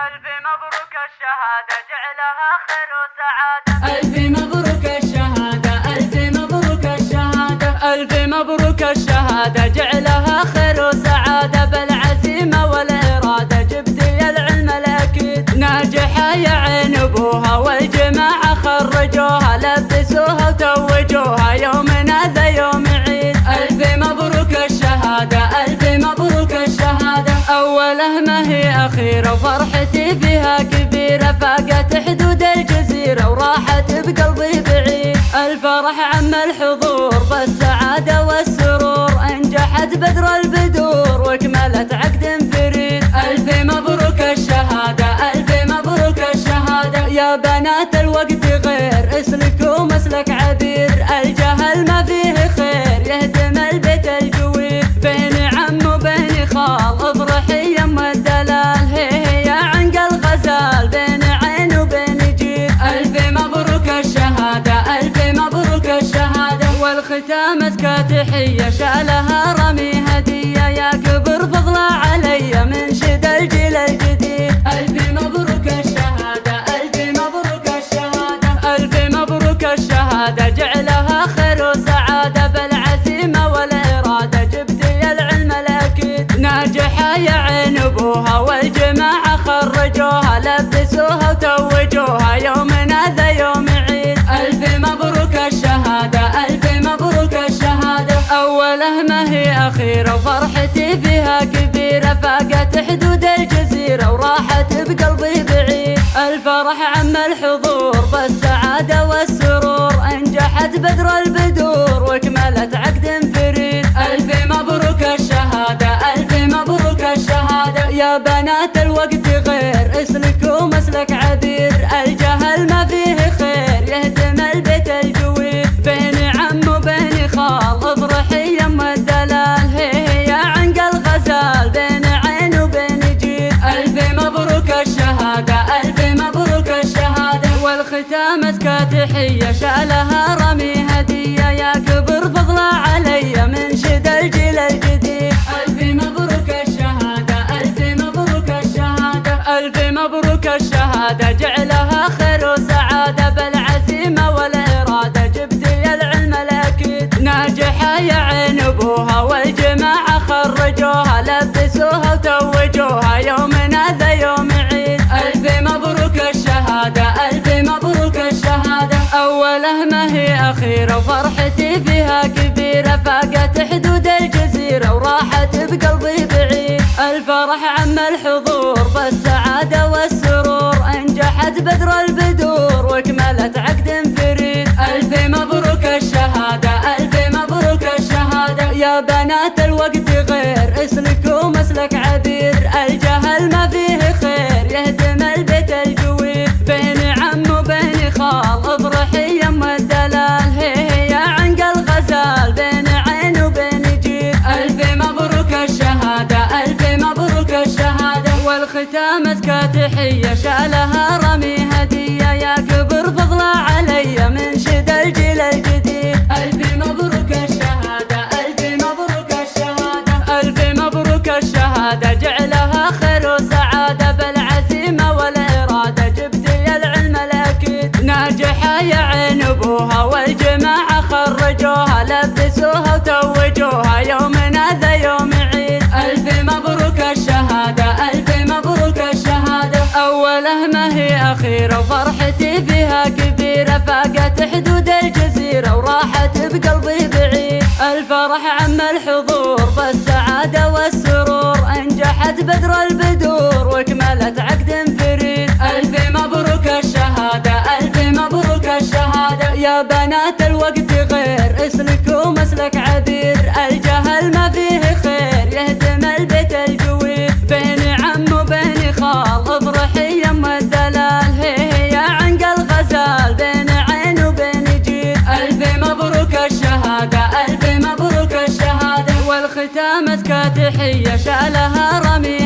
ألف مبروك الشهادة جعلها خير وسعادة. ألف مبروك الشهادة، ألف مبروك الشهادة، ألف مبروك الشهادة جعلها خير وسعادة. بالعزيمة والإرادة جبتي العلم الأكيد، ناجحة يا عين أبوها والجماعة خرجوها، لبسوها وتوجوها يومنا ذا يوم عيد. ألف مبروك الشهادة، ألف مبروك الشهادة، أوله ما هي أخيرة وفرحتي فيها كبيرة، فاقت حدود الجزيرة وراحت بقلبي بعيد. الفرح عم الحضور بالسعادة والسرور، انجحت بدر البدور وكملت عقد فريد. ألف مبروك الشهادة، ألف مبروك الشهادة، يا بنات الوقت غير اسلكوا مسلك عبير، الجهل ما فيه خير يهدم البيت الجويد. بين عم وبين خال افرحي يم الدلال، هي يا عنق الغزال بين عين وبين جيد. ألف مبروك الشهادة، ألف مبروك الشهادة، والختام أزكى تحية شالها رمي هدية، يا كبر فضله علي من شد الجيل الجديد. ألف مبروك الشهادة، ألف مبروك الشهادة، ألف مبروك الشهادة جعلها خير وسعادة. بالعزيمة والإرادة جبتي العلم الأكيد، ناجحة يا عين أبوها والجماعة خرجوها، لبسوها وتوجوها يومنا ذا يوم عيد. ألف مبروك الشهادة، ألف مبروك الشهادة، أوله ما هي أخيرة وفرحتي فيها كبيرة، فاقت حدود الجزيرة وراحت بقلبي بعيد. الفرح عم الحضور بالسعادة والسرور، انجحت بدر البدور وكملت عقد فريد. ألف مبروك الشهادة، ألف مبروك الشهادة، يا بنات الوقت غير اسلكوا مسلك عبير، الجهل ما فيه خير يهدم البيت الجويد. بين عم وبين خال افرحي يم الدلال، هي يا عنق الغزال بين عين وبين جيد. ألف مبروك الشهادة، ألف مبروك الشهادة، والختام أزكى تحية شالها رمي هدية، يا كبر فضله علي من شد الجيل الجديد. ألف مبروك الشهادة، ألف مبروك الشهادة، ألف مبروك الشهادة جعلها خير وسعادة. بالعزيمة والإرادة جبتي العلم الأكيد، ناجحة يا عين أبوها والجماعة خرجوها، لبسوها وتوجوها يومنا ذا يوم عيد. ألف مبروك الشهادة، ألف مبروك الشهادة، أوله ما هي أخيرة وفرحتي فيها كبيرة، فاقت حدود الجزيرة وراحت بقلبي بعيد. الفرح عم الحضور بالسعادة والسرور، انجحت بدر البدور وكملت عقد فريد. ألف مبروك الشهادة، ألف مبروك الشهادة، يا بنات الوقت غير اسلكوا مسلك عبير، الجهل ما فيه خير يهدم البيت الجويد. بين عم وبين خال افرحي يم الدلال، هي يا عنق الغزال بين عين وبين جيد. ألف مبروك الشهادة، ألف مبروك الشهادة، والختام أزكى تحية شالها رمي هدية، يا كبر فضله علي من شد الجيل الجديد. ألف مبروك الشهادة، ألف مبروك الشهادة، ألف مبروك الشهادة جعلها خير وسعادة. بالعزيمة والإرادة جبتي العلم الأكيد، ناجحة يا عين أبوها والجماعة خرجوها، لبسوها وتوجوها يومنا ذا يوم عيد. ألف مبروك الشهادة، ألف مبروك الشهادة، أوله ما هي أخيرة وفرحتي فيها كبيرة، فاقت حدود الجزيرة وراحت بقلبي بعيد. الفرح عم الحضور بالسعادة والسرور، انجحت بدر البدور وكملت عقد فريد. ألف مبروك الشهادة، ألف مبروك الشهادة، يا بنات الوقت غير اسلكوا مسلك عبير، الجهل ما فيه خير يهدم البيت الجويد. بين عم وبين خال افرحي يم الدلال، هي يا عنق الغزال بين عين وبين جيد. ألف مبروك الشهادة، ألف مبروك الشهادة، والختام أزكى تحية شالها رمي